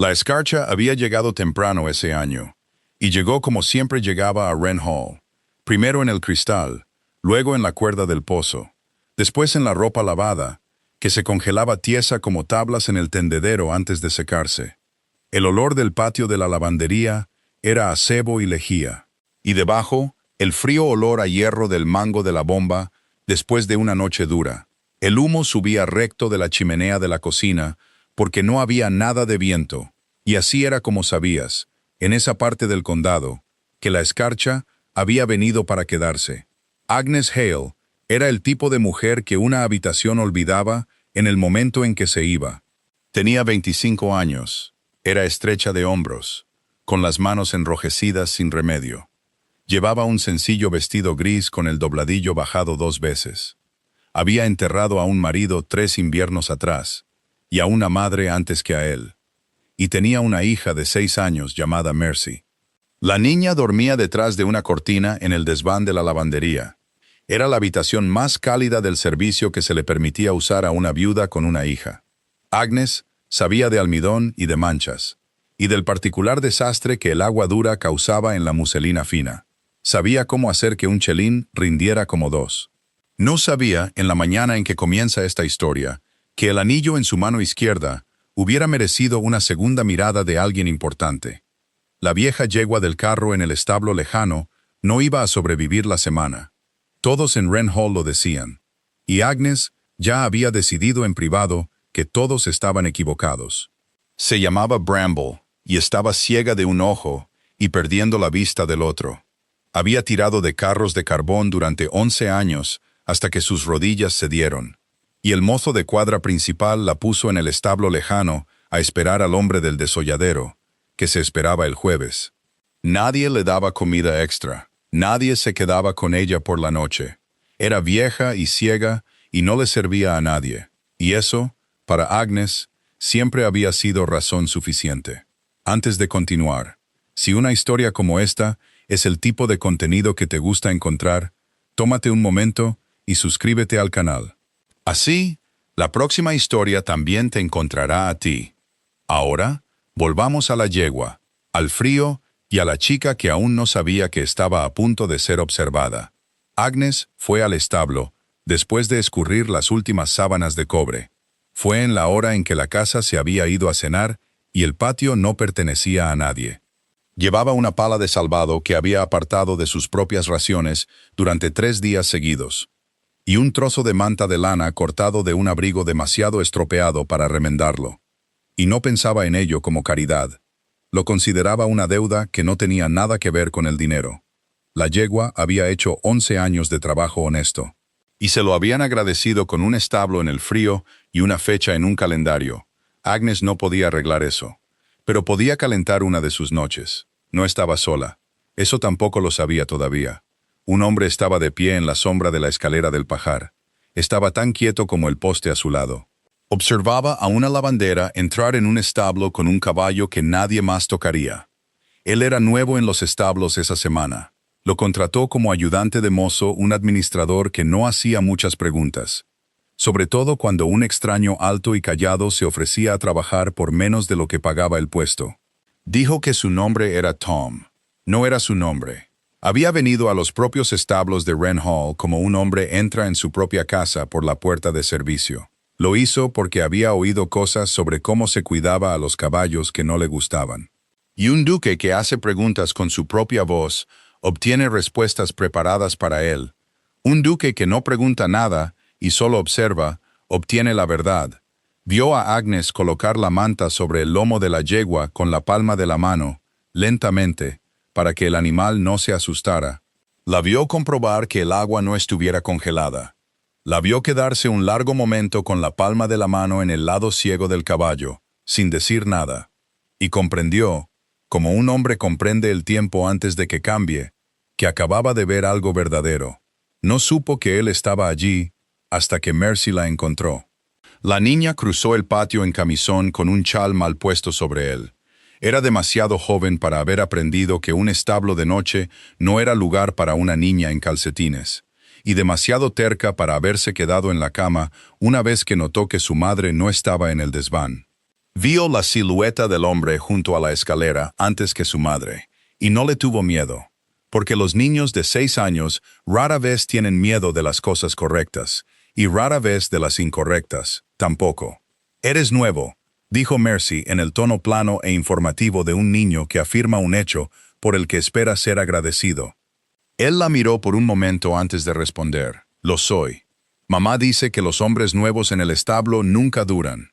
La escarcha había llegado temprano ese año, y llegó como siempre llegaba a Wren Hall, primero en el cristal, luego en la cuerda del pozo, después en la ropa lavada, que se congelaba tiesa como tablas en el tendedero antes de secarse. El olor del patio de la lavandería era a sebo y lejía, y debajo, el frío olor a hierro del mango de la bomba después de una noche dura. El humo subía recto de la chimenea de la cocina porque no había nada de viento, y así era como sabías, en esa parte del condado, que la escarcha había venido para quedarse. Agnes Hale era el tipo de mujer que una habitación olvidaba en el momento en que se iba. Tenía 25 años, era estrecha de hombros, con las manos enrojecidas sin remedio. Llevaba un sencillo vestido gris con el dobladillo bajado 2 veces. Había enterrado a un marido 3 inviernos atrás, y a una madre antes que a él. Y tenía una hija de 6 años llamada Mercy. La niña dormía detrás de una cortina en el desván de la lavandería. Era la habitación más cálida del servicio que se le permitía usar a una viuda con una hija. Agnes sabía de almidón y de manchas, y del particular desastre que el agua dura causaba en la muselina fina. Sabía cómo hacer que un chelín rindiera como 2. No sabía, en la mañana en que comienza esta historia, que el anillo en su mano izquierda hubiera merecido una segunda mirada de alguien importante. La vieja yegua del carro en el establo lejano no iba a sobrevivir la semana. Todos en Wren Hall lo decían, y Agnes ya había decidido en privado que todos estaban equivocados. Se llamaba Bramble, y estaba ciega de un ojo y perdiendo la vista del otro. Había tirado de carros de carbón durante 11 años hasta que sus rodillas cedieron, y el mozo de cuadra principal la puso en el establo lejano a esperar al hombre del desolladero, que se esperaba el jueves. Nadie le daba comida extra, nadie se quedaba con ella por la noche. Era vieja y ciega y no le servía a nadie, y eso, para Agnes, siempre había sido razón suficiente. Antes de continuar, si una historia como esta es el tipo de contenido que te gusta encontrar, tómate un momento y suscríbete al canal. Así, la próxima historia también te encontrará a ti. Ahora, volvamos a la yegua, al frío y a la chica que aún no sabía que estaba a punto de ser observada. Agnes fue al establo, después de escurrir las últimas sábanas de cobre. Fue en la hora en que la casa se había ido a cenar y el patio no pertenecía a nadie. Llevaba una pala de salvado que había apartado de sus propias raciones durante 3 días seguidos, y un trozo de manta de lana cortado de un abrigo demasiado estropeado para remendarlo. Y no pensaba en ello como caridad. Lo consideraba una deuda que no tenía nada que ver con el dinero. La yegua había hecho 11 años de trabajo honesto, y se lo habían agradecido con un establo en el frío y una fecha en un calendario. Agnes no podía arreglar eso, pero podía calentar una de sus noches. No estaba sola. Eso tampoco lo sabía todavía. Un hombre estaba de pie en la sombra de la escalera del pajar. Estaba tan quieto como el poste a su lado. Observaba a una lavandera entrar en un establo con un caballo que nadie más tocaría. Él era nuevo en los establos esa semana. Lo contrató como ayudante de mozo un administrador que no hacía muchas preguntas, sobre todo cuando un extraño alto y callado se ofrecía a trabajar por menos de lo que pagaba el puesto. Dijo que su nombre era Tom. No era su nombre. Había venido a los propios establos de Wren Hall como un hombre entra en su propia casa por la puerta de servicio. Lo hizo porque había oído cosas sobre cómo se cuidaba a los caballos que no le gustaban. Y un duque que hace preguntas con su propia voz obtiene respuestas preparadas para él. Un duque que no pregunta nada y solo observa, obtiene la verdad. Vio a Agnes colocar la manta sobre el lomo de la yegua con la palma de la mano, lentamente, para que el animal no se asustara. La vio comprobar que el agua no estuviera congelada. La vio quedarse un largo momento con la palma de la mano en el lado ciego del caballo, sin decir nada. Y comprendió, como un hombre comprende el tiempo antes de que cambie, que acababa de ver algo verdadero. No supo que él estaba allí hasta que Mercy la encontró. La niña cruzó el patio en camisón con un chal mal puesto sobre él. Era demasiado joven para haber aprendido que un establo de noche no era lugar para una niña en calcetines, y demasiado terca para haberse quedado en la cama una vez que notó que su madre no estaba en el desván. Vio la silueta del hombre junto a la escalera antes que su madre, y no le tuvo miedo, porque los niños de 6 años rara vez tienen miedo de las cosas correctas, y rara vez de las incorrectas, tampoco. «Eres nuevo», dijo Mercy en el tono plano e informativo de un niño que afirma un hecho por el que espera ser agradecido. Él la miró por un momento antes de responder. «Lo soy. Mamá dice que los hombres nuevos en el establo nunca duran».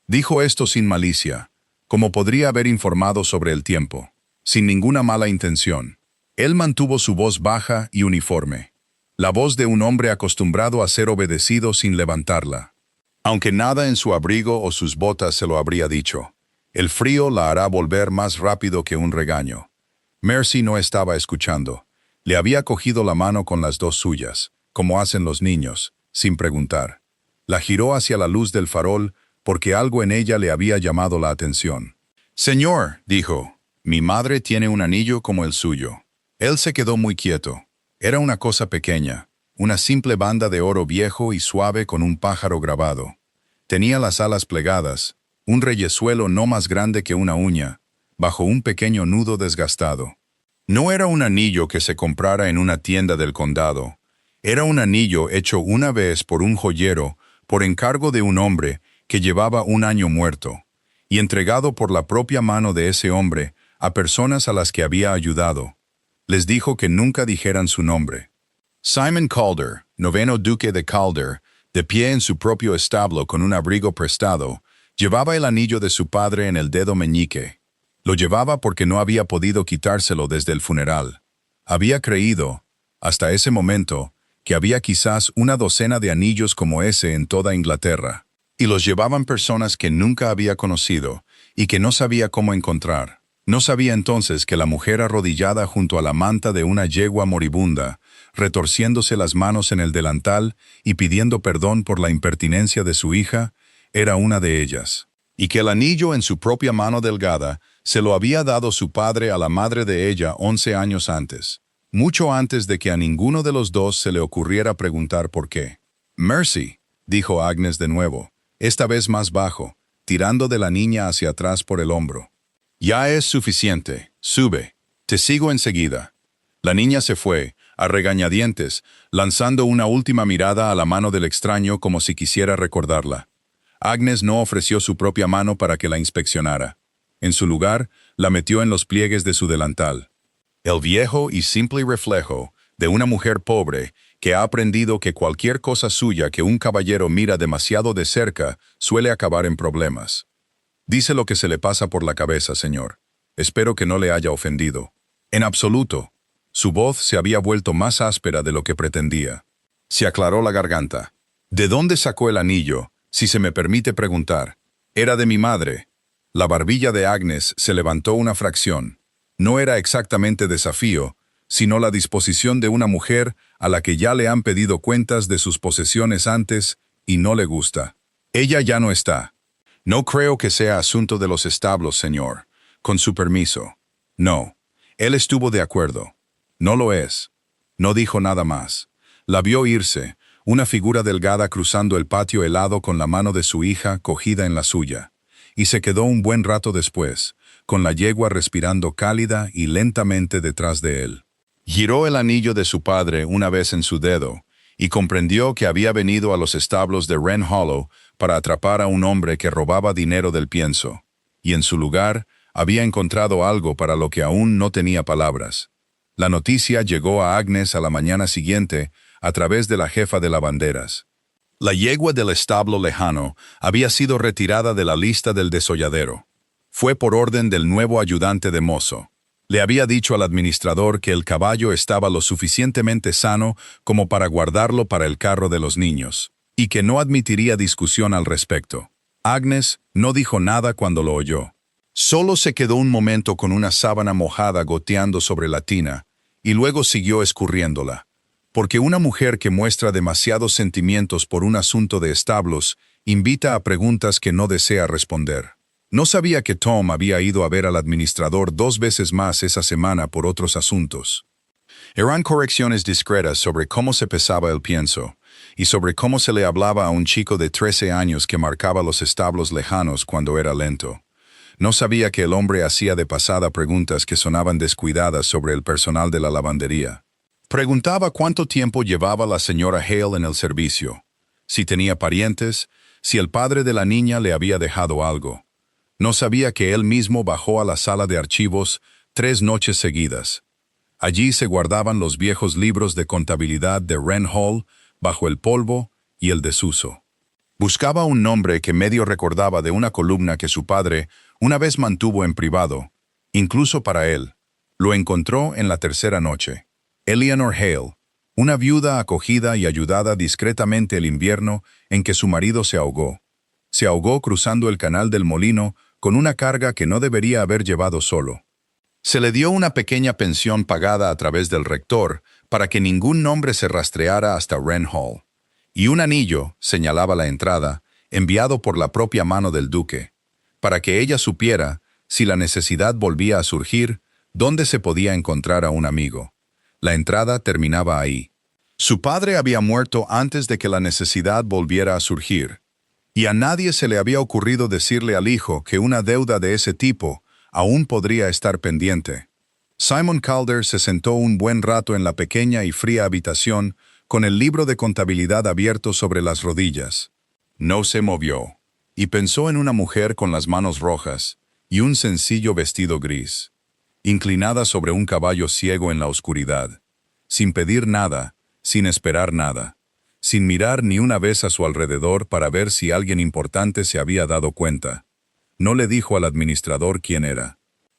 Dijo esto sin malicia, como podría haber informado sobre el tiempo, sin ninguna mala intención. Él mantuvo su voz baja y uniforme, la voz de un hombre acostumbrado a ser obedecido sin levantarla. Aunque nada en su abrigo o sus botas se lo habría dicho, el frío la hará volver más rápido que un regaño. Mercy no estaba escuchando. Le había cogido la mano con las dos suyas, como hacen los niños, sin preguntar. La giró hacia la luz del farol porque algo en ella le había llamado la atención. «Señor», dijo, «mi madre tiene un anillo como el suyo». Él se quedó muy quieto. Era una cosa pequeña, una simple banda de oro viejo y suave con un pájaro grabado. Tenía las alas plegadas, un reyesuelo no más grande que una uña, bajo un pequeño nudo desgastado. No era un anillo que se comprara en una tienda del condado. Era un anillo hecho una vez por un joyero, por encargo de un hombre que llevaba un año muerto, y entregado por la propia mano de ese hombre a personas a las que había ayudado. Les dijo que nunca dijeran su nombre. Simon Calder, 9º duque de Calder, de pie en su propio establo con un abrigo prestado, llevaba el anillo de su padre en el dedo meñique. Lo llevaba porque no había podido quitárselo desde el funeral. Había creído, hasta ese momento, que había quizás una docena de anillos como ese en toda Inglaterra. Y los llevaban personas que nunca había conocido y que no sabía cómo encontrar. No sabía entonces que la mujer arrodillada junto a la manta de una yegua moribunda, retorciéndose las manos en el delantal y pidiendo perdón por la impertinencia de su hija, era una de ellas. Y que el anillo en su propia mano delgada se lo había dado su padre a la madre de ella 11 años antes, mucho antes de que a ninguno de los dos se le ocurriera preguntar por qué. «Mercy», dijo Agnes de nuevo, esta vez más bajo, tirando de la niña hacia atrás por el hombro. «Ya es suficiente. Sube. Te sigo enseguida». La niña se fue, a regañadientes, lanzando una última mirada a la mano del extraño como si quisiera recordarla. Agnes no ofreció su propia mano para que la inspeccionara. En su lugar, la metió en los pliegues de su delantal. El viejo y simple reflejo de una mujer pobre que ha aprendido que cualquier cosa suya que un caballero mira demasiado de cerca suele acabar en problemas. «Dice lo que se le pasa por la cabeza, señor. Espero que no le haya ofendido». «En absoluto». Su voz se había vuelto más áspera de lo que pretendía. Se aclaró la garganta. «¿De dónde sacó el anillo, si se me permite preguntar?» «Era de mi madre». La barbilla de Agnes se levantó una fracción. No era exactamente desafío, sino la disposición de una mujer a la que ya le han pedido cuentas de sus posesiones antes y no le gusta. «Ella ya no está». «No creo que sea asunto de los establos, señor. Con su permiso». «No». Él estuvo de acuerdo. «No lo es». No dijo nada más. La vio irse, una figura delgada cruzando el patio helado con la mano de su hija cogida en la suya, y se quedó un buen rato después, con la yegua respirando cálida y lentamente detrás de él. Giró el anillo de su padre una vez en su dedo, y comprendió que había venido a los establos de Wren Hollow para atrapar a un hombre que robaba dinero del pienso, y en su lugar había encontrado algo para lo que aún no tenía palabras. La noticia llegó a Agnes a la mañana siguiente a través de la jefa de lavanderas. La yegua del establo lejano había sido retirada de la lista del desolladero. Fue por orden del nuevo ayudante de mozo. Le había dicho al administrador que el caballo estaba lo suficientemente sano como para guardarlo para el carro de los niños, y que no admitiría discusión al respecto. Agnes no dijo nada cuando lo oyó. Solo se quedó un momento con una sábana mojada goteando sobre la tina, y luego siguió escurriéndola, porque una mujer que muestra demasiados sentimientos por un asunto de establos invita a preguntas que no desea responder. No sabía que Tom había ido a ver al administrador 2 veces más esa semana por otros asuntos. Eran correcciones discretas sobre cómo se pesaba el pienso, y sobre cómo se le hablaba a un chico de 13 años que marcaba los establos lejanos cuando era lento. No sabía que el hombre hacía de pasada preguntas que sonaban descuidadas sobre el personal de la lavandería. Preguntaba cuánto tiempo llevaba la señora Hale en el servicio, si tenía parientes, si el padre de la niña le había dejado algo. No sabía que él mismo bajó a la sala de archivos 3 noches seguidas. Allí se guardaban los viejos libros de contabilidad de Wren Hall bajo el polvo y el desuso. Buscaba un nombre que medio recordaba de una columna que su padre una vez mantuvo en privado, incluso para él. Lo encontró en la tercera noche. Eleanor Hale, una viuda acogida y ayudada discretamente el invierno en que su marido se ahogó. Se ahogó cruzando el canal del molino con una carga que no debería haber llevado solo. Se le dio una pequeña pensión pagada a través del rector para que ningún nombre se rastreara hasta Wren Hall. Y un anillo, señalaba la entrada, enviado por la propia mano del duque, para que ella supiera, si la necesidad volvía a surgir, dónde se podía encontrar a un amigo. La entrada terminaba ahí. Su padre había muerto antes de que la necesidad volviera a surgir, y a nadie se le había ocurrido decirle al hijo que una deuda de ese tipo aún podría estar pendiente. Simon Calder se sentó un buen rato en la pequeña y fría habitación con el libro de contabilidad abierto sobre las rodillas. No se movió, y pensó en una mujer con las manos rojas y un sencillo vestido gris, inclinada sobre un caballo ciego en la oscuridad, sin pedir nada, sin esperar nada, sin mirar ni una vez a su alrededor para ver si alguien importante se había dado cuenta. No le dijo al administrador quién era.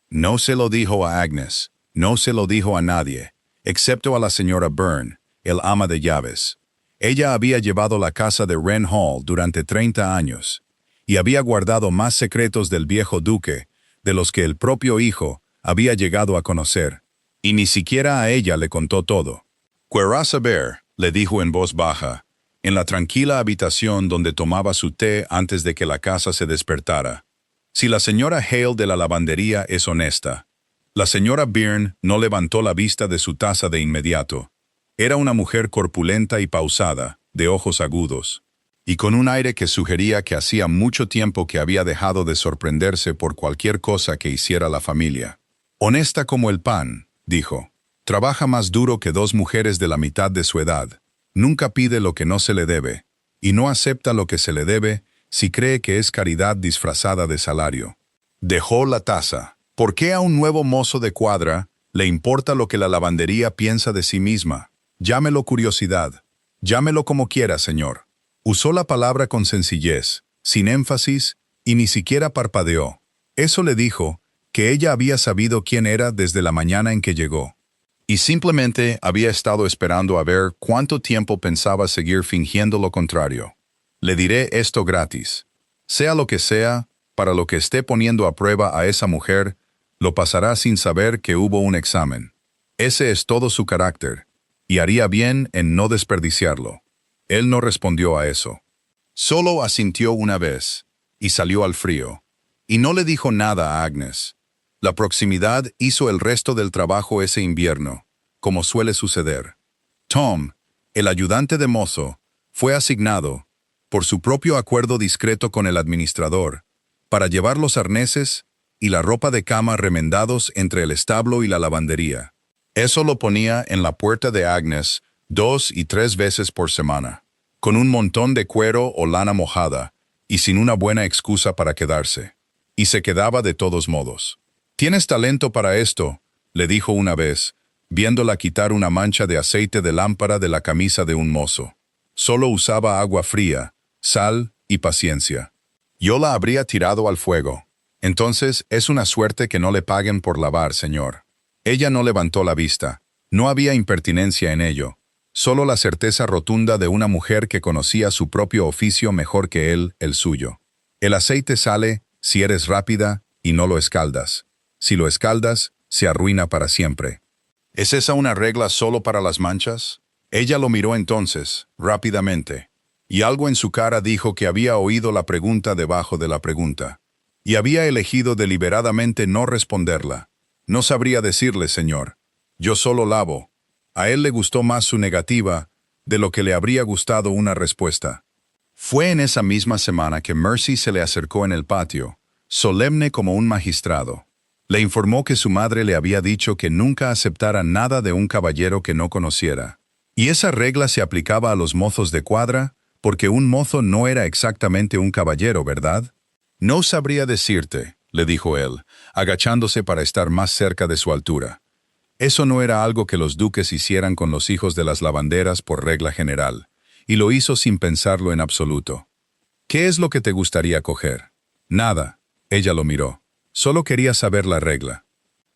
No se lo dijo a Agnes, no se lo dijo a nadie, excepto a la señora Byrne, el ama de llaves. Ella había llevado la casa de Wren Hall durante 30 años, y había guardado más secretos del viejo duque de los que el propio hijo había llegado a conocer, y ni siquiera a ella le contó todo. «Querrás saber», le dijo en voz baja, en la tranquila habitación donde tomaba su té antes de que la casa se despertara. «Si la señora Hale de la lavandería es honesta». La señora Byrne no levantó la vista de su taza de inmediato. Era una mujer corpulenta y pausada, de ojos agudos, y con un aire que sugería que hacía mucho tiempo que había dejado de sorprenderse por cualquier cosa que hiciera la familia. «Honesta como el pan», dijo. «Trabaja más duro que 2 mujeres de la mitad de su edad. Nunca pide lo que no se le debe, y no acepta lo que se le debe si cree que es caridad disfrazada de salario». Dejó la taza. ¿Por qué a un nuevo mozo de cuadra le importa lo que la lavandería piensa de sí misma? Llámelo curiosidad. Llámelo como quiera, señor. Usó la palabra con sencillez, sin énfasis, y ni siquiera parpadeó. Eso le dijo que ella había sabido quién era desde la mañana en que llegó. Y simplemente había estado esperando a ver cuánto tiempo pensaba seguir fingiendo lo contrario. Le diré esto gratis. Sea lo que sea, para lo que esté poniendo a prueba a esa mujer, lo pasará sin saber que hubo un examen. Ese es todo su carácter, y haría bien en no desperdiciarlo. Él no respondió a eso. Solo asintió una vez, y salió al frío. Y no le dijo nada a Agnes. La proximidad hizo el resto del trabajo ese invierno, como suele suceder. Tom, el ayudante de mozo, fue asignado, por su propio acuerdo discreto con el administrador, para llevar los arneses y la ropa de cama remendados entre el establo y la lavandería. Eso lo ponía en la puerta de Agnes 2 y 3 veces por semana, con un montón de cuero o lana mojada, y sin una buena excusa para quedarse. Y se quedaba de todos modos. «Tienes talento para esto», le dijo una vez, viéndola quitar una mancha de aceite de lámpara de la camisa de un mozo. Solo usaba agua fría, sal y paciencia. «Yo la habría tirado al fuego». «Entonces es una suerte que no le paguen por lavar, señor». Ella no levantó la vista. No había impertinencia en ello, solo la certeza rotunda de una mujer que conocía su propio oficio mejor que él, el suyo. El aceite sale si eres rápida y no lo escaldas. Si lo escaldas, se arruina para siempre. ¿Es esa una regla solo para las manchas? Ella lo miró entonces, rápidamente, y algo en su cara dijo que había oído la pregunta debajo de la pregunta, y había elegido deliberadamente no responderla. «No sabría decirle, señor. Yo solo lavo». A él le gustó más su negativa, de lo que le habría gustado una respuesta. Fue en esa misma semana que Mercy se le acercó en el patio, solemne como un magistrado. Le informó que su madre le había dicho que nunca aceptara nada de un caballero que no conociera. Y esa regla se aplicaba a los mozos de cuadra, porque un mozo no era exactamente un caballero, ¿verdad? No sabría decirte, le dijo él, agachándose para estar más cerca de su altura. Eso no era algo que los duques hicieran con los hijos de las lavanderas por regla general, y lo hizo sin pensarlo en absoluto. ¿Qué es lo que te gustaría coger? Nada. Ella lo miró. Solo quería saber la regla.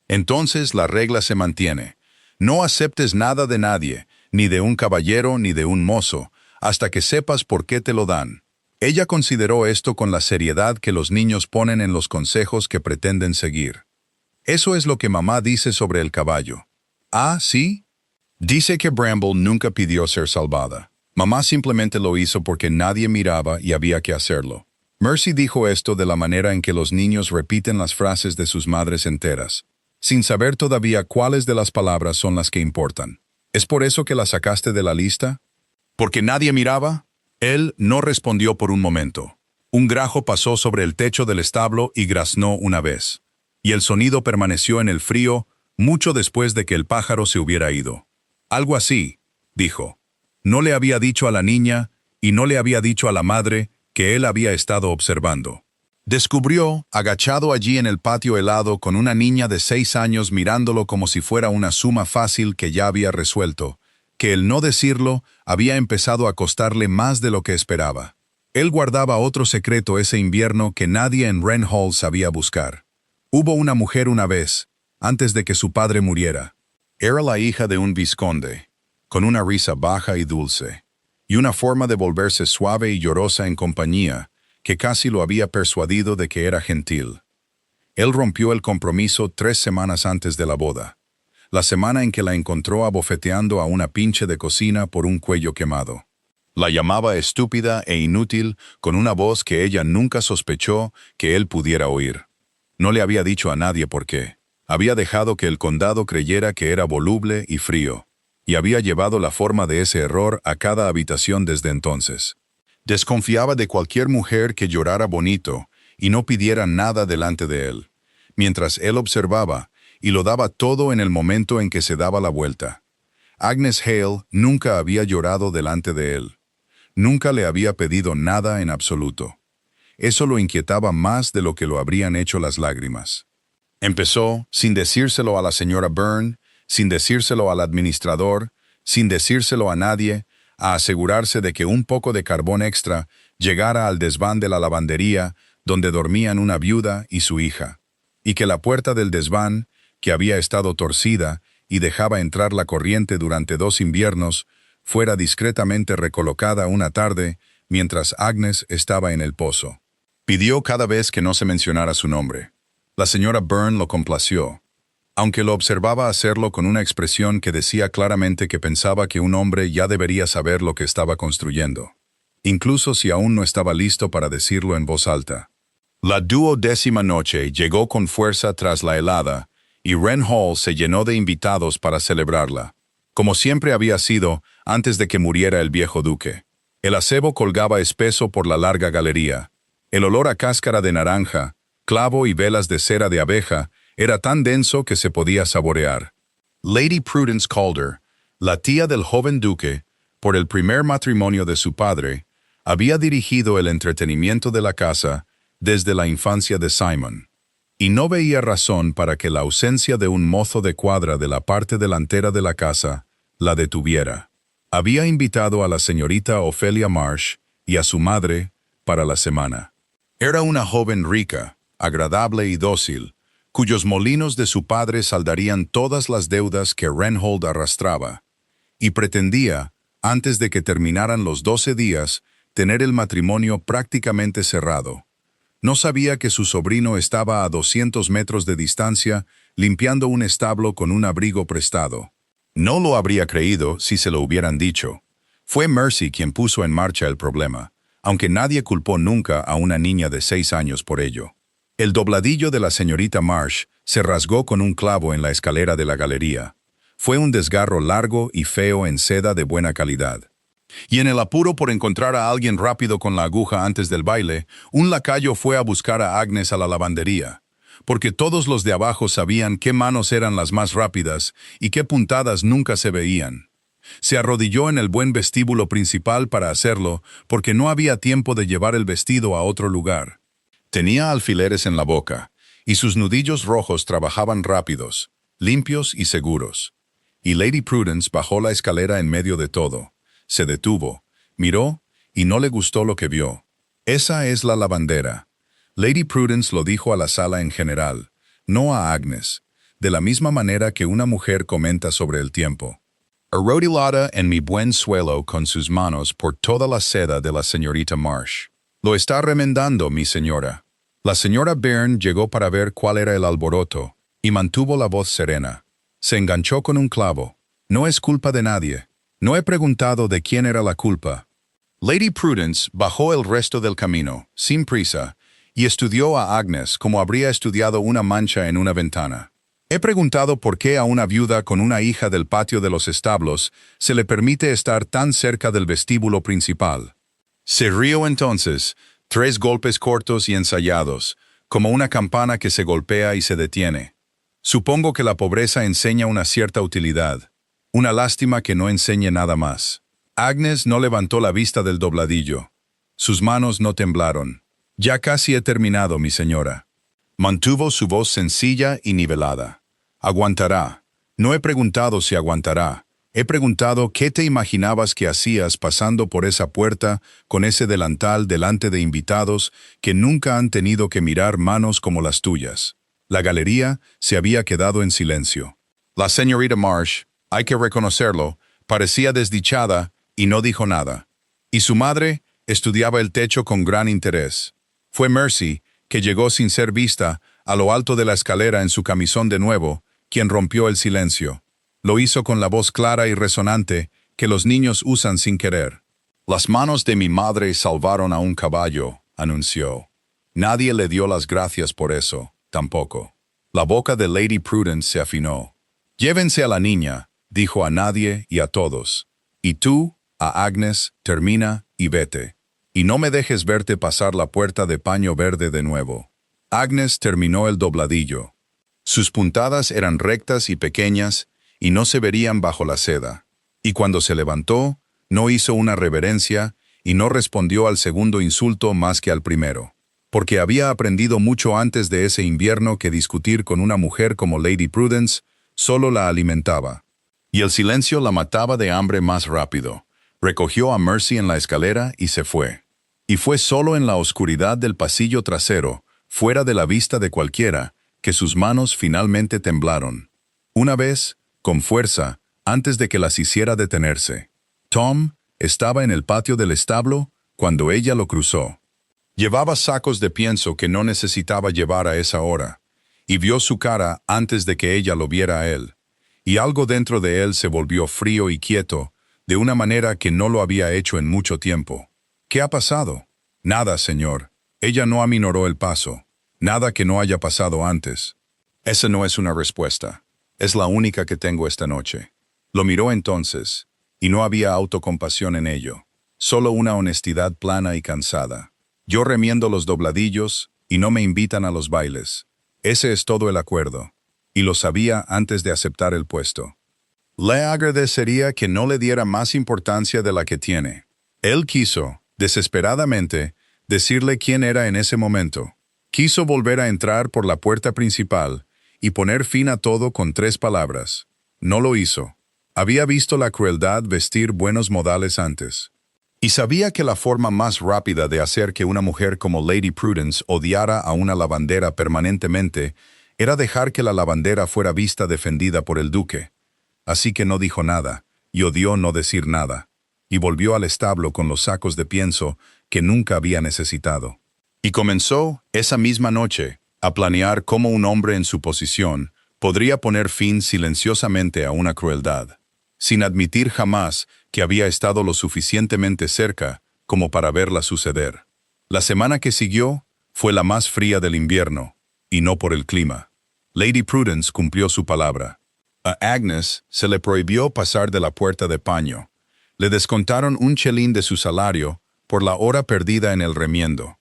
Entonces la regla se mantiene. No aceptes nada de nadie, ni de un caballero ni de un mozo, hasta que sepas por qué te lo dan. Ella consideró esto con la seriedad que los niños ponen en los consejos que pretenden seguir. Eso es lo que mamá dice sobre el caballo. ¿Ah, sí? Dice que Bramble nunca pidió ser salvada. Mamá simplemente lo hizo porque nadie miraba y había que hacerlo. Mercy dijo esto de la manera en que los niños repiten las frases de sus madres enteras, sin saber todavía cuáles de las palabras son las que importan. ¿Es por eso que la sacaste de la lista? ¿Porque nadie miraba? Él no respondió por un momento. Un grajo pasó sobre el techo del establo y graznó una vez. Y el sonido permaneció en el frío mucho después de que el pájaro se hubiera ido. Algo así, dijo. No le había dicho a la niña y no le había dicho a la madre que él había estado observando. Descubrió, agachado allí en el patio helado con una niña de 6 años mirándolo como si fuera una suma fácil que ya había resuelto, que el no decirlo había empezado a costarle más de lo que esperaba. Él guardaba otro secreto ese invierno que nadie en Wren Hall sabía buscar. Hubo una mujer una vez, antes de que su padre muriera. Era la hija de un vizconde, con una risa baja y dulce, y una forma de volverse suave y llorosa en compañía, que casi lo había persuadido de que era gentil. Él rompió el compromiso 3 semanas antes de la boda, la semana en que la encontró abofeteando a una pinche de cocina por un cuello quemado. La llamaba estúpida e inútil con una voz que ella nunca sospechó que él pudiera oír. No le había dicho a nadie por qué. Había dejado que el condado creyera que era voluble y frío, y había llevado la forma de ese error a cada habitación desde entonces. Desconfiaba de cualquier mujer que llorara bonito y no pidiera nada delante de él, mientras él observaba y lo daba todo en el momento en que se daba la vuelta. Agnes Hale nunca había llorado delante de él. Nunca le había pedido nada en absoluto. Eso lo inquietaba más de lo que lo habrían hecho las lágrimas. Empezó, sin decírselo a la señora Byrne, sin decírselo al administrador, sin decírselo a nadie, a asegurarse de que un poco de carbón extra llegara al desván de la lavandería donde dormían una viuda y su hija, y que la puerta del desván, que había estado torcida y dejaba entrar la corriente durante 2 inviernos, fuera discretamente recolocada una tarde mientras Agnes estaba en el pozo. Pidió cada vez que no se mencionara su nombre. La señora Byrne lo complació, aunque lo observaba hacerlo con una expresión que decía claramente que pensaba que un hombre ya debería saber lo que estaba construyendo, incluso si aún no estaba listo para decirlo en voz alta. La 12ª noche llegó con fuerza tras la helada, y Wren Hall se llenó de invitados para celebrarla, como siempre había sido antes de que muriera el viejo duque. El acebo colgaba espeso por la larga galería. El olor a cáscara de naranja, clavo y velas de cera de abeja era tan denso que se podía saborear. Lady Prudence Calder, la tía del joven duque, por el primer matrimonio de su padre, había dirigido el entretenimiento de la casa desde la infancia de Simon, y no veía razón para que la ausencia de un mozo de cuadra de la parte delantera de la casa la detuviera. Había invitado a la señorita Ophelia Marsh y a su madre para la semana. Era una joven rica, agradable y dócil, cuyos molinos de su padre saldarían todas las deudas que Renhold arrastraba, y pretendía, antes de que terminaran los 12 días, tener el matrimonio prácticamente cerrado. No sabía que su sobrino estaba a 200 metros de distancia limpiando un establo con un abrigo prestado. No lo habría creído si se lo hubieran dicho. Fue Mercy quien puso en marcha el problema, aunque nadie culpó nunca a una niña de 6 años por ello. El dobladillo de la señorita Marsh se rasgó con un clavo en la escalera de la galería. Fue un desgarro largo y feo en seda de buena calidad. Y en el apuro por encontrar a alguien rápido con la aguja antes del baile, un lacayo fue a buscar a Agnes a la lavandería, porque todos los de abajo sabían qué manos eran las más rápidas y qué puntadas nunca se veían. Se arrodilló en el buen vestíbulo principal para hacerlo, porque no había tiempo de llevar el vestido a otro lugar. Tenía alfileres en la boca, y sus nudillos rojos trabajaban rápidos, limpios y seguros. Y Lady Prudence bajó la escalera en medio de todo. Se detuvo, miró, y no le gustó lo que vio. Esa es la lavandera. Lady Prudence lo dijo a la sala en general, no a Agnes, de la misma manera que una mujer comenta sobre el tiempo. Arrodillada en mi buen suelo con sus manos por toda la seda de la señorita Marsh. Lo está remendando, mi señora. La señora Byrne llegó para ver cuál era el alboroto, y mantuvo la voz serena. Se enganchó con un clavo. No es culpa de nadie. No he preguntado de quién era la culpa. Lady Prudence bajó el resto del camino, sin prisa, y estudió a Agnes como habría estudiado una mancha en una ventana. He preguntado por qué a una viuda con una hija del patio de los establos se le permite estar tan cerca del vestíbulo principal. Se rió entonces, 3 golpes cortos y ensayados, como una campana que se golpea y se detiene. Supongo que la pobreza enseña una cierta utilidad. Una lástima que no enseñe nada más. Agnes no levantó la vista del dobladillo. Sus manos no temblaron. Ya casi he terminado, mi señora. Mantuvo su voz sencilla y nivelada. Aguantará. No he preguntado si aguantará. He preguntado qué te imaginabas que hacías pasando por esa puerta con ese delantal delante de invitados que nunca han tenido que mirar manos como las tuyas. La galería se había quedado en silencio. La señorita Marsh, hay que reconocerlo, parecía desdichada y no dijo nada. Y su madre estudiaba el techo con gran interés. Fue Mercy, que llegó sin ser vista, a lo alto de la escalera en su camisón de nuevo, quien rompió el silencio. Lo hizo con la voz clara y resonante que los niños usan sin querer. Las manos de mi madre salvaron a un caballo, anunció. Nadie le dio las gracias por eso, tampoco. La boca de Lady Prudence se afinó. Llévense a la niña, dijo a nadie y a todos. Y tú, a Agnes, termina y vete. Y no me dejes verte pasar la puerta de paño verde de nuevo. Agnes terminó el dobladillo. Sus puntadas eran rectas y pequeñas y no se verían bajo la seda. Y cuando se levantó, no hizo una reverencia y no respondió al segundo insulto más que al primero. Porque había aprendido mucho antes de ese invierno que discutir con una mujer como Lady Prudence solo la alimentaba. Y el silencio la mataba de hambre más rápido. Recogió a Mercy en la escalera y se fue. Y fue solo en la oscuridad del pasillo trasero, fuera de la vista de cualquiera, que sus manos finalmente temblaron. Una vez, con fuerza, antes de que las hiciera detenerse. Tom estaba en el patio del establo cuando ella lo cruzó. Llevaba sacos de pienso que no necesitaba llevar a esa hora, y vio su cara antes de que ella lo viera a él, y algo dentro de él se volvió frío y quieto, de una manera que no lo había hecho en mucho tiempo. ¿Qué ha pasado? Nada, señor. Ella no aminoró el paso. Nada que no haya pasado antes. Esa no es una respuesta. Es la única que tengo esta noche. Lo miró entonces, y no había autocompasión en ello. Solo una honestidad plana y cansada. Yo remiendo los dobladillos, y no me invitan a los bailes. Ese es todo el acuerdo. Y lo sabía antes de aceptar el puesto. Le agradecería que no le diera más importancia de la que tiene. Él quiso, desesperadamente, decirle quién era en ese momento. Quiso volver a entrar por la puerta principal y poner fin a todo con 3 palabras. No lo hizo. Había visto la crueldad vestir buenos modales antes. Y sabía que la forma más rápida de hacer que una mujer como Lady Prudence odiara a una lavandera permanentemente era dejar que la lavandera fuera vista defendida por el duque. Así que no dijo nada, y odió no decir nada, y volvió al establo con los sacos de pienso que nunca había necesitado. Y comenzó, esa misma noche, a planear cómo un hombre en su posición podría poner fin silenciosamente a una crueldad, sin admitir jamás que había estado lo suficientemente cerca como para verla suceder. La semana que siguió fue la más fría del invierno, y no por el clima. Lady Prudence cumplió su palabra. A Agnes se le prohibió pasar de la puerta de paño. Le descontaron un chelín de su salario por la hora perdida en el remiendo.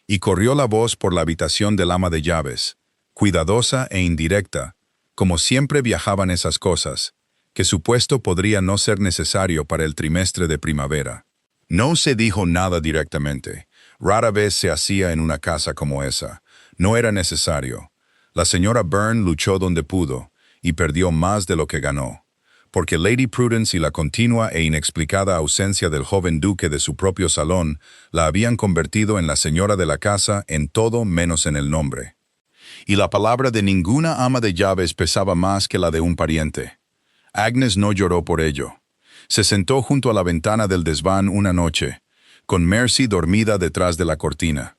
Y corrió la voz por la habitación del ama de llaves, cuidadosa e indirecta, como siempre viajaban esas cosas, que su puesto podría no ser necesario para el trimestre de primavera. No se dijo nada directamente. Rara vez se hacía en una casa como esa. No era necesario. La señora Byrne luchó donde pudo, y perdió más de lo que ganó, porque Lady Prudence y la continua e inexplicada ausencia del joven duque de su propio salón la habían convertido en la señora de la casa en todo menos en el nombre. Y la palabra de ninguna ama de llaves pesaba más que la de un pariente. Agnes no lloró por ello. Se sentó junto a la ventana del desván una noche, con Mercy dormida detrás de la cortina,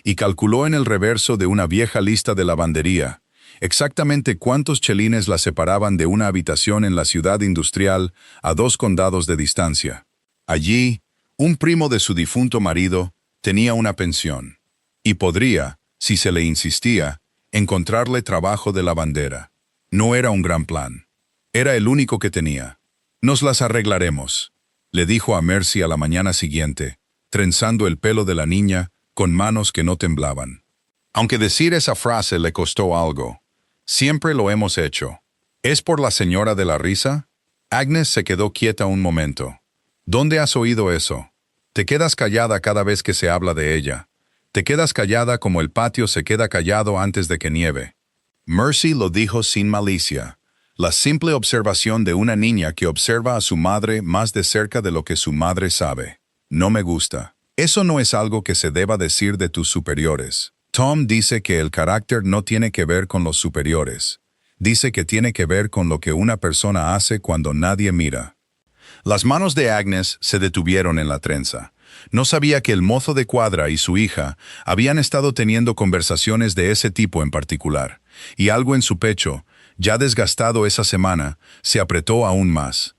y calculó en el reverso de una vieja lista de lavandería exactamente cuántos chelines la separaban de una habitación en la ciudad industrial a 2 condados de distancia. Allí, un primo de su difunto marido tenía una pensión, y podría, si se le insistía, encontrarle trabajo de lavandera. No era un gran plan. Era el único que tenía. «Nos las arreglaremos», le dijo a Mercy a la mañana siguiente, trenzando el pelo de la niña con manos que no temblaban. Aunque decir esa frase le costó algo, siempre lo hemos hecho. ¿Es por la señora de la risa? Agnes se quedó quieta un momento. ¿Dónde has oído eso? Te quedas callada cada vez que se habla de ella. Te quedas callada como el patio se queda callado antes de que nieve. Mercy lo dijo sin malicia. La simple observación de una niña que observa a su madre más de cerca de lo que su madre sabe. No me gusta. Eso no es algo que se deba decir de tus superiores. Tom dice que el carácter no tiene que ver con los superiores. Dice que tiene que ver con lo que una persona hace cuando nadie mira. Las manos de Agnes se detuvieron en la trenza. No sabía que el mozo de cuadra y su hija habían estado teniendo conversaciones de ese tipo en particular, y algo en su pecho, ya desgastado esa semana, se apretó aún más.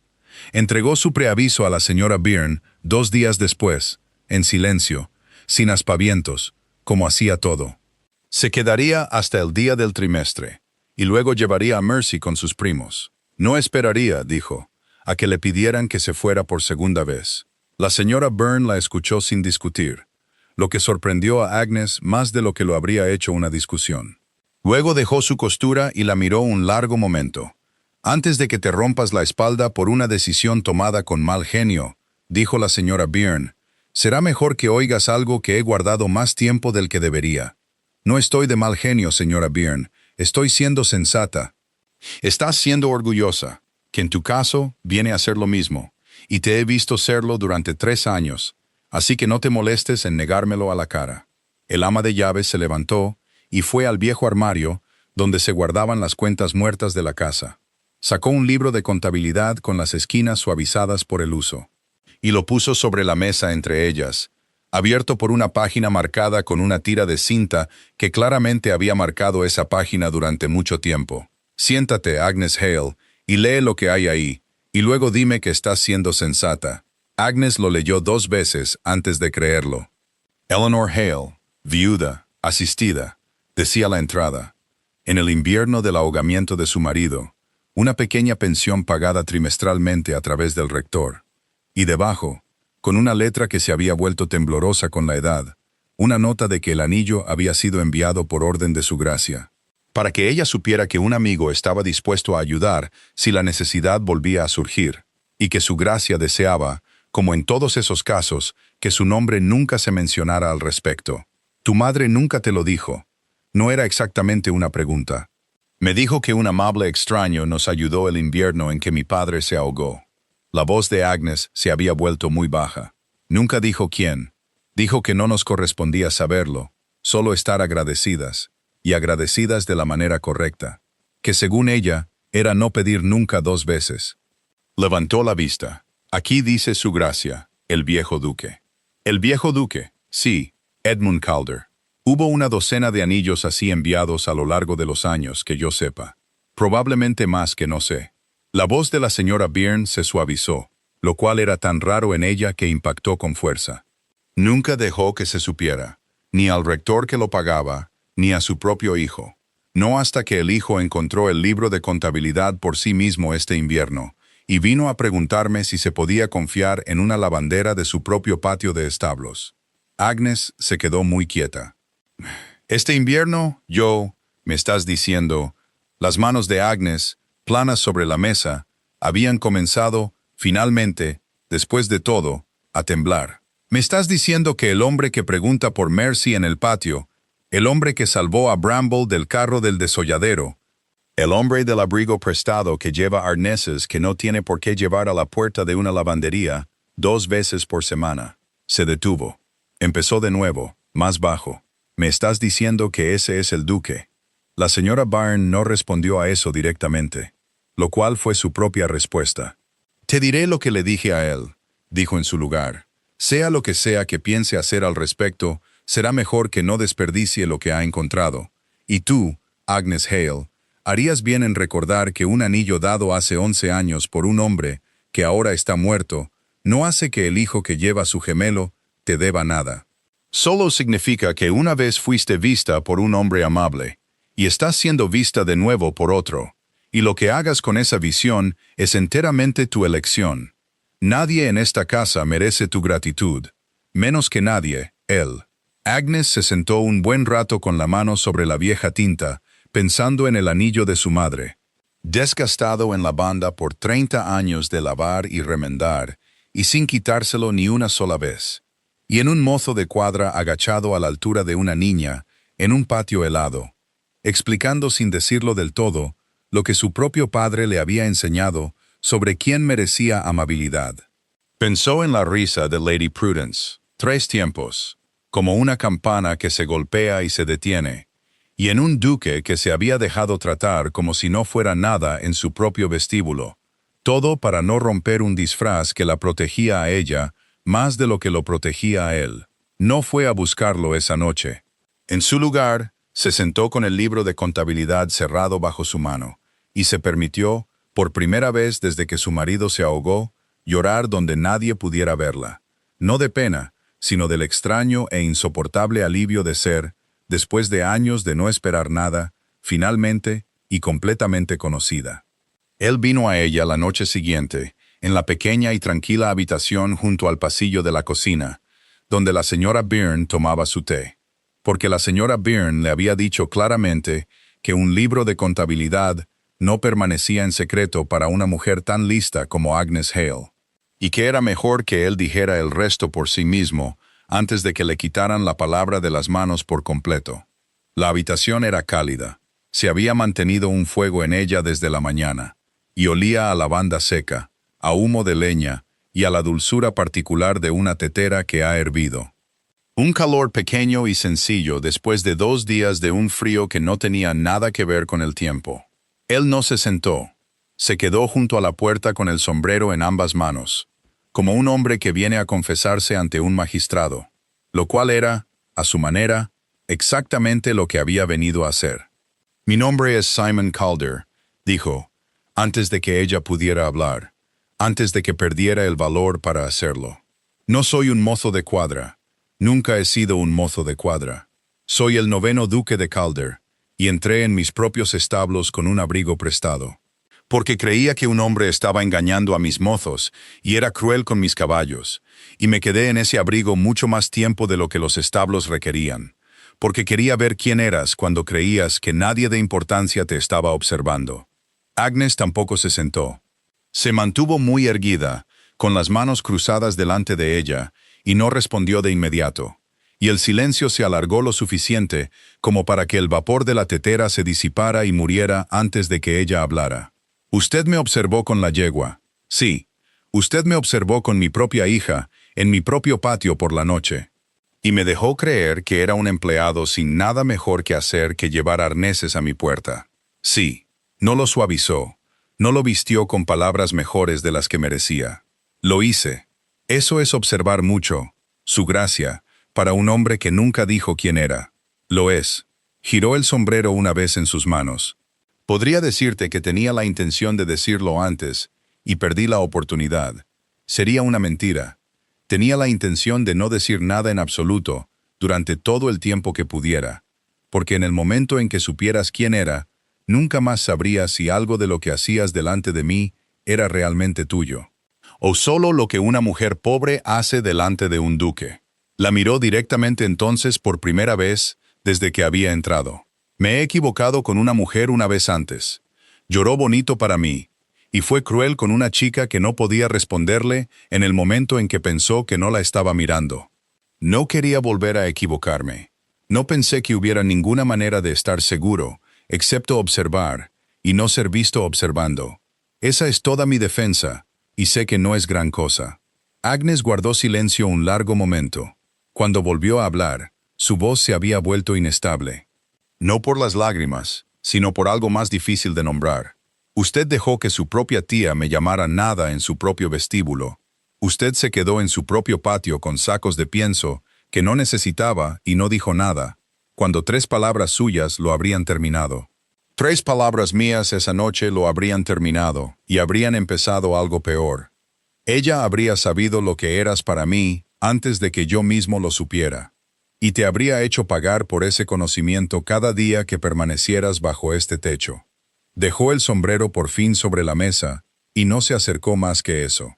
Entregó su preaviso a la señora Byrne 2 días después, en silencio, sin aspavientos, como hacía todo. Se quedaría hasta el día del trimestre, y luego llevaría a Mercy con sus primos. No esperaría, dijo, a que le pidieran que se fuera por segunda vez. La señora Byrne la escuchó sin discutir, lo que sorprendió a Agnes más de lo que lo habría hecho una discusión. Luego dejó su costura y la miró un largo momento. «Antes de que te rompas la espalda por una decisión tomada con mal genio», dijo la señora Byrne, «será mejor que oigas algo que he guardado más tiempo del que debería. No estoy de mal genio, señora Byrne, estoy siendo sensata. Estás siendo orgullosa, que en tu caso viene a ser lo mismo, y te he visto serlo durante 3 años, así que no te molestes en negármelo a la cara». El ama de llaves se levantó y fue al viejo armario donde se guardaban las cuentas muertas de la casa. Sacó un libro de contabilidad con las esquinas suavizadas por el uso, y lo puso sobre la mesa entre ellas, abierto por una página marcada con una tira de cinta que claramente había marcado esa página durante mucho tiempo. «Siéntate, Agnes Hale, y lee lo que hay ahí, y luego dime que estás siendo sensata». Agnes lo leyó 2 veces antes de creerlo. «Eleanor Hale, viuda, asistida», decía la entrada. En el invierno del ahogamiento de su marido, una pequeña pensión pagada trimestralmente a través del rector. Y debajo, con una letra que se había vuelto temblorosa con la edad, una nota de que el anillo había sido enviado por orden de su gracia, para que ella supiera que un amigo estaba dispuesto a ayudar si la necesidad volvía a surgir, y que su gracia deseaba, como en todos esos casos, que su nombre nunca se mencionara al respecto. «Tu madre nunca te lo dijo». No era exactamente una pregunta. «Me dijo que un amable extraño nos ayudó el invierno en que mi padre se ahogó». La voz de Agnes se había vuelto muy baja. Nunca dijo quién. Dijo que no nos correspondía saberlo, solo estar agradecidas, y agradecidas de la manera correcta, que según ella, era no pedir nunca 2 veces. Levantó la vista. «Aquí dice su gracia, el viejo duque». «El viejo duque», sí, Edmund Calder. Hubo una docena de anillos así enviados a lo largo de los años, que yo sepa. Probablemente más que no sé. La voz de la señora Byrne se suavizó, lo cual era tan raro en ella que impactó con fuerza. Nunca dejó que se supiera, ni al rector que lo pagaba, ni a su propio hijo. No hasta que el hijo encontró el libro de contabilidad por sí mismo este invierno, y vino a preguntarme si se podía confiar en una lavandera de su propio patio de establos. Agnes se quedó muy quieta. Este invierno, me estás diciendo, las manos de Agnes, planas sobre la mesa, habían comenzado, finalmente, después de todo, a temblar. Me estás diciendo que el hombre que pregunta por Mercy en el patio, el hombre que salvó a Bramble del carro del desolladero, el hombre del abrigo prestado que lleva arneses que no tiene por qué llevar a la puerta de una lavandería 2 veces por semana. Se detuvo. Empezó de nuevo, más bajo. Me estás diciendo que ese es el duque. La señora Byrne no respondió a eso directamente, lo cual fue su propia respuesta. Te diré lo que le dije a él, dijo en su lugar. Sea lo que sea que piense hacer al respecto, será mejor que no desperdicie lo que ha encontrado. Y tú, Agnes Hale, harías bien en recordar que un anillo dado hace 11 años por un hombre, que ahora está muerto, no hace que el hijo que lleva su gemelo te deba nada. Solo significa que una vez fuiste vista por un hombre amable, y estás siendo vista de nuevo por otro, y lo que hagas con esa visión es enteramente tu elección. Nadie en esta casa merece tu gratitud, menos que nadie, él. Agnes se sentó un buen rato con la mano sobre la vieja tinta, pensando en el anillo de su madre. Desgastado en la banda por 30 años de lavar y remendar, y sin quitárselo ni una sola vez. Y en un mozo de cuadra agachado a la altura de una niña, en un patio helado, explicando sin decirlo del todo, lo que su propio padre le había enseñado sobre quién merecía amabilidad. Pensó en la risa de Lady Prudence, 3 tiempos, como una campana que se golpea y se detiene, y en un duque que se había dejado tratar como si no fuera nada en su propio vestíbulo, todo para no romper un disfraz que la protegía a ella más de lo que lo protegía a él. No fue a buscarlo esa noche. En su lugar, se sentó con el libro de contabilidad cerrado bajo su mano, y se permitió, por primera vez desde que su marido se ahogó, llorar donde nadie pudiera verla, no de pena, sino del extraño e insoportable alivio de ser, después de años de no esperar nada, finalmente y completamente conocida. Él vino a ella la noche siguiente, en la pequeña y tranquila habitación junto al pasillo de la cocina, donde la señora Byrne tomaba su té, porque la señora Byrne le había dicho claramente que un libro de contabilidad no permanecía en secreto para una mujer tan lista como Agnes Hale, y que era mejor que él dijera el resto por sí mismo antes de que le quitaran la palabra de las manos por completo. La habitación era cálida, se había mantenido un fuego en ella desde la mañana, y olía a lavanda seca, a humo de leña y a la dulzura particular de una tetera que ha hervido. Un calor pequeño y sencillo después de 2 días de un frío que no tenía nada que ver con el tiempo. Él no se sentó. Se quedó junto a la puerta con el sombrero en ambas manos, como un hombre que viene a confesarse ante un magistrado, lo cual era, a su manera, exactamente lo que había venido a hacer. «Mi nombre es Simon Calder», dijo, antes de que ella pudiera hablar, antes de que perdiera el valor para hacerlo. «No soy un mozo de cuadra. Nunca he sido un mozo de cuadra. Soy el 9º duque de Calder, y entré en mis propios establos con un abrigo prestado, porque creía que un hombre estaba engañando a mis mozos y era cruel con mis caballos, y me quedé en ese abrigo mucho más tiempo de lo que los establos requerían, porque quería ver quién eras cuando creías que nadie de importancia te estaba observando». Agnes tampoco se sentó. Se mantuvo muy erguida, con las manos cruzadas delante de ella, y no respondió de inmediato, y el silencio se alargó lo suficiente como para que el vapor de la tetera se disipara y muriera antes de que ella hablara. «Usted me observó con la yegua. Sí, usted me observó con mi propia hija, en mi propio patio por la noche. Y me dejó creer que era un empleado sin nada mejor que hacer que llevar arneses a mi puerta. Sí, no lo suavizó, no lo vistió con palabras mejores de las que merecía. Lo hice. Eso es observar mucho, su gracia, para un hombre que nunca dijo quién era. Lo es». Giró el sombrero una vez en sus manos. «Podría decirte que tenía la intención de decirlo antes, y perdí la oportunidad. Sería una mentira. Tenía la intención de no decir nada en absoluto, durante todo el tiempo que pudiera, porque en el momento en que supieras quién era, nunca más sabrías si algo de lo que hacías delante de mí era realmente tuyo. O solo lo que una mujer pobre hace delante de un duque. La miró directamente entonces por primera vez desde que había entrado. Me he equivocado con una mujer una vez antes. Lloró bonito para mí, y fue cruel con una chica que no podía responderle en el momento en que pensó que no la estaba mirando. No quería volver a equivocarme. No pensé que hubiera ninguna manera de estar seguro, excepto observar, y no ser visto observando. Esa es toda mi defensa, y sé que no es gran cosa. Agnes guardó silencio un largo momento. Cuando volvió a hablar, su voz se había vuelto inestable. No por las lágrimas, sino por algo más difícil de nombrar. Usted dejó que su propia tía me llamara nada en su propio vestíbulo. Usted se quedó en su propio patio con sacos de pienso que no necesitaba y no dijo nada, cuando 3 palabras suyas lo habrían terminado. 3 palabras mías esa noche lo habrían terminado y habrían empezado algo peor. Ella habría sabido lo que eras para mí antes de que yo mismo lo supiera, y te habría hecho pagar por ese conocimiento cada día que permanecieras bajo este techo. Dejó el sombrero por fin sobre la mesa y no se acercó más que eso.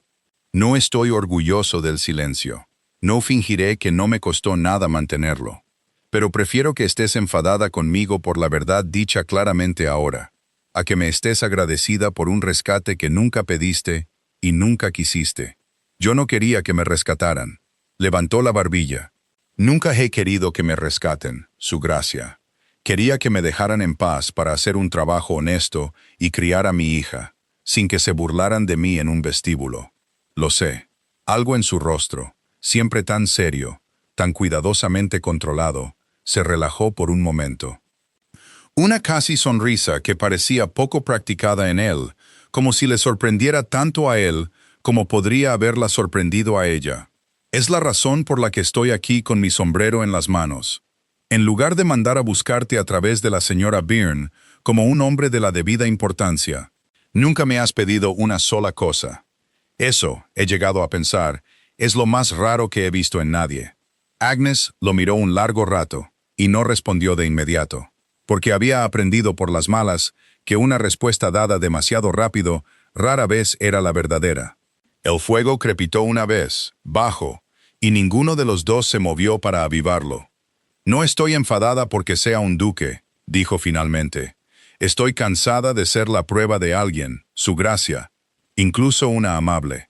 No estoy orgulloso del silencio. No fingiré que no me costó nada mantenerlo. Pero prefiero que estés enfadada conmigo por la verdad dicha claramente ahora, a que me estés agradecida por un rescate que nunca pediste y nunca quisiste. Yo no quería que me rescataran. Levantó la barbilla. Nunca he querido que me rescaten, su gracia. Quería que me dejaran en paz para hacer un trabajo honesto y criar a mi hija, sin que se burlaran de mí en un vestíbulo. Lo sé. Algo en su rostro, siempre tan serio, tan cuidadosamente controlado, se relajó por un momento. Una casi sonrisa que parecía poco practicada en él, como si le sorprendiera tanto a él como podría haberla sorprendido a ella. Es la razón por la que estoy aquí con mi sombrero en las manos. En lugar de mandar a buscarte a través de la señora Byrne, como un hombre de la debida importancia, nunca me has pedido una sola cosa. Eso, he llegado a pensar, es lo más raro que he visto en nadie. Agnes lo miró un largo rato y no respondió de inmediato, porque había aprendido por las malas que una respuesta dada demasiado rápido rara vez era la verdadera. El fuego crepitó una vez, bajo, y ninguno de los dos se movió para avivarlo. No estoy enfadada porque sea un duque, dijo finalmente. Estoy cansada de ser la prueba de alguien, su gracia, incluso una amable.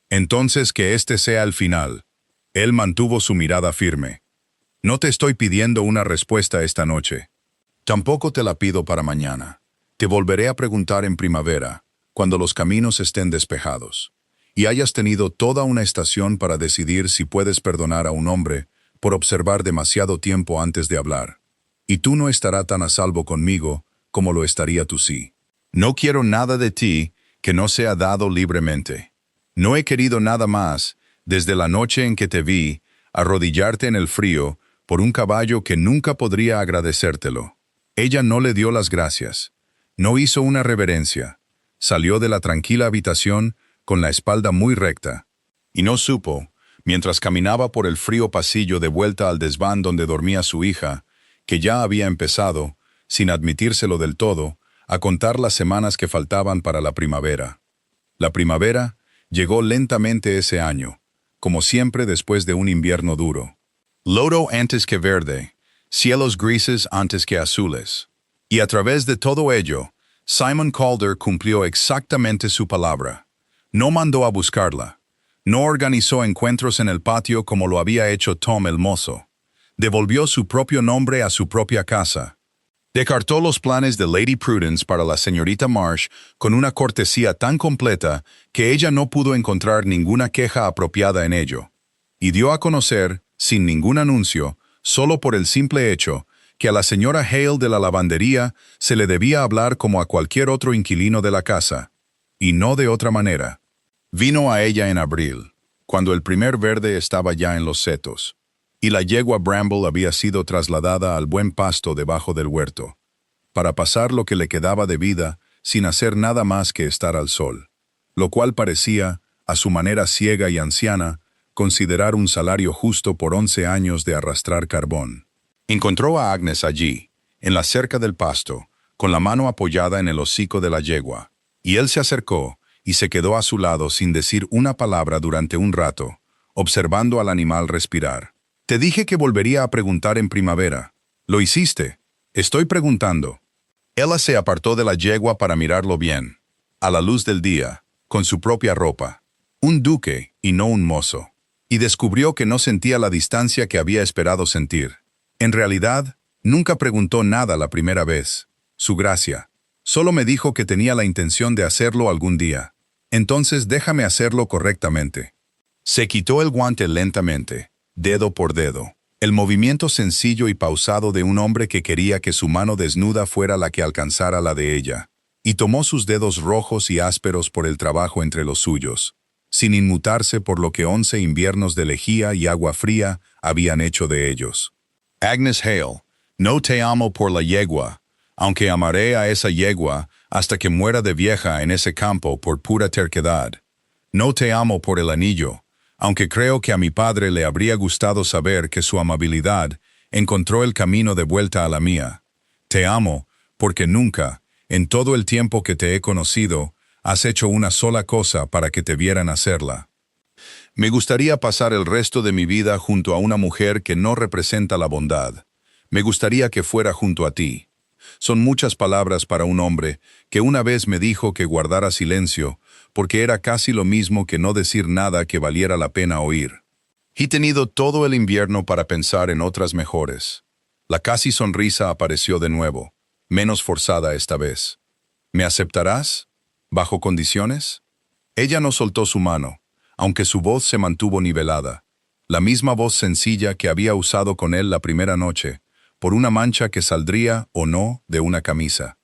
Entonces que este sea el final. Él mantuvo su mirada firme. No te estoy pidiendo una respuesta esta noche. Tampoco te la pido para mañana. Te volveré a preguntar en primavera, cuando los caminos estén despejados, y hayas tenido toda una estación para decidir si puedes perdonar a un hombre por observar demasiado tiempo antes de hablar. Y tú no estarás tan a salvo conmigo como lo estaría tú sí. No quiero nada de ti que no sea dado libremente. No he querido nada más, desde la noche en que te vi, arrodillarte en el frío por un caballo que nunca podría agradecértelo. Ella no le dio las gracias. No hizo una reverencia. Salió de la tranquila habitación con la espalda muy recta. Y no supo, mientras caminaba por el frío pasillo de vuelta al desván donde dormía su hija, que ya había empezado, sin admitírselo del todo, a contar las semanas que faltaban para la primavera. La primavera llegó lentamente ese año, como siempre después de un invierno duro. Lodo antes que verde, cielos grises antes que azules. Y a través de todo ello, Simon Calder cumplió exactamente su palabra. No mandó a buscarla. No organizó encuentros en el patio como lo había hecho Tom el mozo. Devolvió su propio nombre a su propia casa. Descartó los planes de Lady Prudence para la señorita Marsh con una cortesía tan completa que ella no pudo encontrar ninguna queja apropiada en ello. Y dio a conocer, sin ningún anuncio, solo por el simple hecho, que a la señora Hale de la lavandería se le debía hablar como a cualquier otro inquilino de la casa, y no de otra manera. Vino a ella en abril, cuando el primer verde estaba ya en los setos, y la yegua Bramble había sido trasladada al buen pasto debajo del huerto, para pasar lo que le quedaba de vida sin hacer nada más que estar al sol, lo cual parecía, a su manera ciega y anciana, considerar un salario justo por 11 años de arrastrar carbón. Encontró a Agnes allí, en la cerca del pasto, con la mano apoyada en el hocico de la yegua, y él se acercó y se quedó a su lado sin decir una palabra durante un rato, observando al animal respirar. Te dije que volvería a preguntar en primavera. ¿Lo hiciste? Estoy preguntando. Ella se apartó de la yegua para mirarlo bien, a la luz del día, con su propia ropa. Un duque y no un mozo. Y descubrió que no sentía la distancia que había esperado sentir. En realidad, nunca preguntó nada la primera vez. Su gracia. Solo me dijo que tenía la intención de hacerlo algún día. Entonces déjame hacerlo correctamente. Se quitó el guante lentamente, dedo por dedo. El movimiento sencillo y pausado de un hombre que quería que su mano desnuda fuera la que alcanzara la de ella. Y tomó sus dedos rojos y ásperos por el trabajo entre los suyos, sin inmutarse por lo que 11 inviernos de lejía y agua fría habían hecho de ellos. Agnes Hale, no te amo por la yegua, aunque amaré a esa yegua hasta que muera de vieja en ese campo por pura terquedad. No te amo por el anillo, aunque creo que a mi padre le habría gustado saber que su amabilidad encontró el camino de vuelta a la mía. Te amo porque nunca, en todo el tiempo que te he conocido, has hecho una sola cosa para que te vieran hacerla. Me gustaría pasar el resto de mi vida junto a una mujer que no representa la bondad. Me gustaría que fuera junto a ti. Son muchas palabras para un hombre que una vez me dijo que guardara silencio, porque era casi lo mismo que no decir nada que valiera la pena oír. He tenido todo el invierno para pensar en otras mejores. La casi sonrisa apareció de nuevo, menos forzada esta vez. ¿Me aceptarás? ¿Bajo condiciones? Ella no soltó su mano, aunque su voz se mantuvo nivelada, la misma voz sencilla que había usado con él la primera noche, por una mancha que saldría o no de una camisa.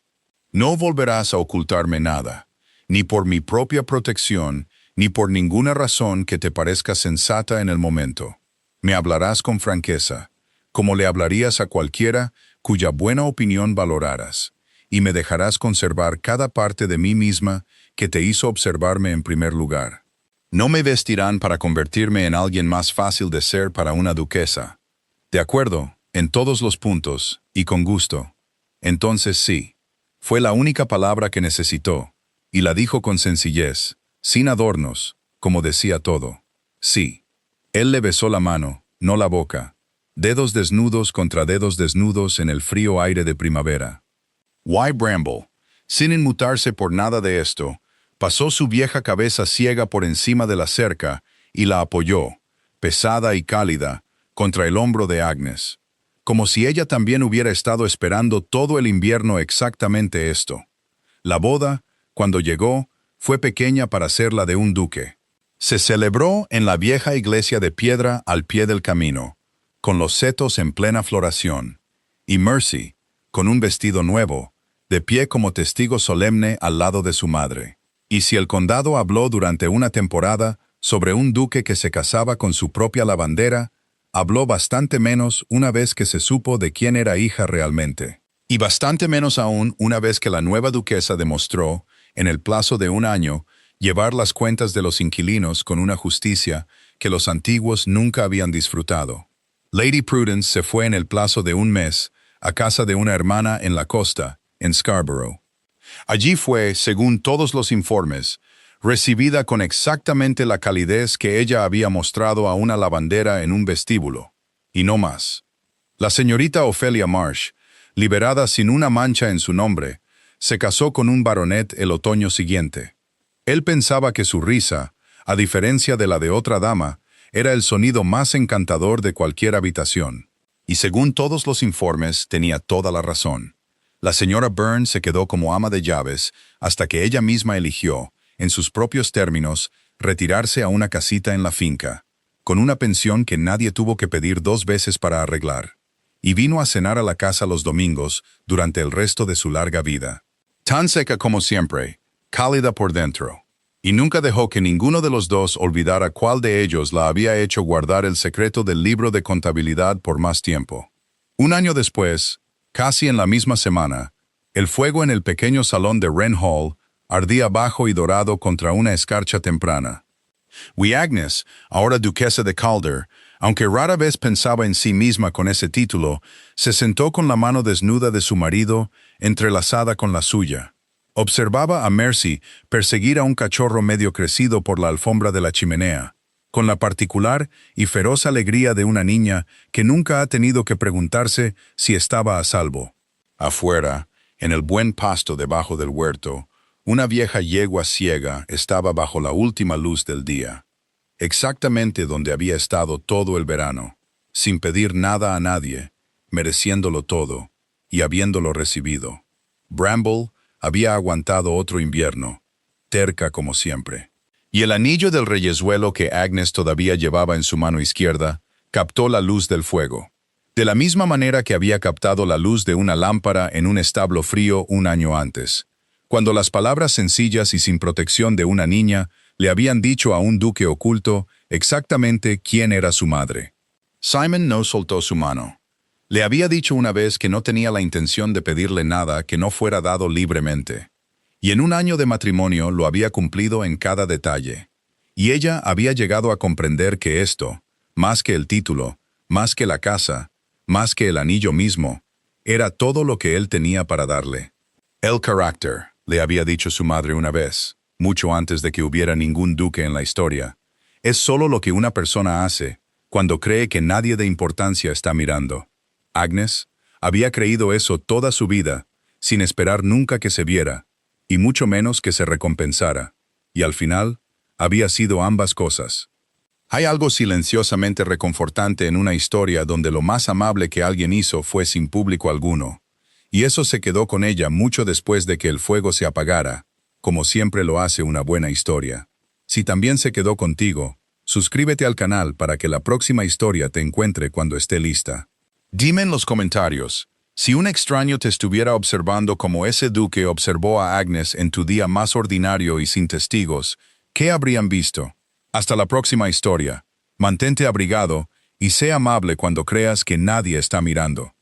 No volverás a ocultarme nada, ni por mi propia protección, ni por ninguna razón que te parezca sensata en el momento. Me hablarás con franqueza, como le hablarías a cualquiera cuya buena opinión valoraras, y me dejarás conservar cada parte de mí misma que te hizo observarme en primer lugar. No me vestirán para convertirme en alguien más fácil de ser para una duquesa. De acuerdo, en todos los puntos, y con gusto. Entonces sí. Fue la única palabra que necesitó, y la dijo con sencillez, sin adornos, como decía todo. Sí. Él le besó la mano, no la boca. Dedos desnudos contra dedos desnudos en el frío aire de primavera. Why Bramble, sin inmutarse por nada de esto, pasó su vieja cabeza ciega por encima de la cerca y la apoyó, pesada y cálida, contra el hombro de Agnes, como si ella también hubiera estado esperando todo el invierno exactamente esto. La boda, cuando llegó, fue pequeña para ser la de un duque. Se celebró en la vieja iglesia de piedra al pie del camino, con los setos en plena floración, y Mercy, con un vestido nuevo, de pie como testigo solemne al lado de su madre. Y si el condado habló durante una temporada sobre un duque que se casaba con su propia lavandera, habló bastante menos una vez que se supo de quién era hija realmente. Y bastante menos aún una vez que la nueva duquesa demostró, en el plazo de un año, llevar las cuentas de los inquilinos con una justicia que los antiguos nunca habían disfrutado. Lady Prudence se fue en el plazo de un mes a casa de una hermana en la costa, en Scarborough. Allí fue, según todos los informes, recibida con exactamente la calidez que ella había mostrado a una lavandera en un vestíbulo, y no más. La señorita Ophelia Marsh, liberada sin una mancha en su nombre, se casó con un baronet el otoño siguiente. Él pensaba que su risa, a diferencia de la de otra dama, era el sonido más encantador de cualquier habitación. Y según todos los informes, tenía toda la razón. La señora Burns se quedó como ama de llaves hasta que ella misma eligió, en sus propios términos, retirarse a una casita en la finca, con una pensión que nadie tuvo que pedir 2 veces para arreglar, y vino a cenar a la casa los domingos durante el resto de su larga vida. Tan seca como siempre, cálida por dentro, y nunca dejó que ninguno de los dos olvidara cuál de ellos la había hecho guardar el secreto del libro de contabilidad por más tiempo. Un año después, casi en la misma semana, el fuego en el pequeño salón de Wren Hall ardía bajo y dorado contra una escarcha temprana. Agnes, ahora duquesa de Calder, aunque rara vez pensaba en sí misma con ese título, se sentó con la mano desnuda de su marido entrelazada con la suya. Observaba a Mercy perseguir a un cachorro medio crecido por la alfombra de la chimenea, con la particular y feroz alegría de una niña que nunca ha tenido que preguntarse si estaba a salvo. Afuera, en el buen pasto debajo del huerto, una vieja yegua ciega estaba bajo la última luz del día, exactamente donde había estado todo el verano, sin pedir nada a nadie, mereciéndolo todo, y habiéndolo recibido. Bramble había aguantado otro invierno, terca como siempre. Y el anillo del reyezuelo que Agnes todavía llevaba en su mano izquierda captó la luz del fuego, de la misma manera que había captado la luz de una lámpara en un establo frío un año antes, cuando las palabras sencillas y sin protección de una niña le habían dicho a un duque oculto exactamente quién era su madre. Simon no soltó su mano. Le había dicho una vez que no tenía la intención de pedirle nada que no fuera dado libremente. Y en un año de matrimonio lo había cumplido en cada detalle. Y ella había llegado a comprender que esto, más que el título, más que la casa, más que el anillo mismo, era todo lo que él tenía para darle. El carácter, le había dicho su madre una vez, mucho antes de que hubiera ningún duque en la historia, es solo lo que una persona hace cuando cree que nadie de importancia está mirando. Agnes había creído eso toda su vida, sin esperar nunca que se viera, y mucho menos que se recompensara, y al final había sido ambas cosas. Hay algo silenciosamente reconfortante en una historia donde lo más amable que alguien hizo fue sin público alguno, y eso se quedó con ella mucho después de que el fuego se apagara, como siempre lo hace una buena historia. Si también se quedó contigo, suscríbete al canal para que la próxima historia te encuentre cuando esté lista. Dime en los comentarios, si un extraño te estuviera observando como ese duque observó a Agnes en tu día más ordinario y sin testigos, ¿qué habrían visto? Hasta la próxima historia. Mantente abrigado y sé amable cuando creas que nadie está mirando.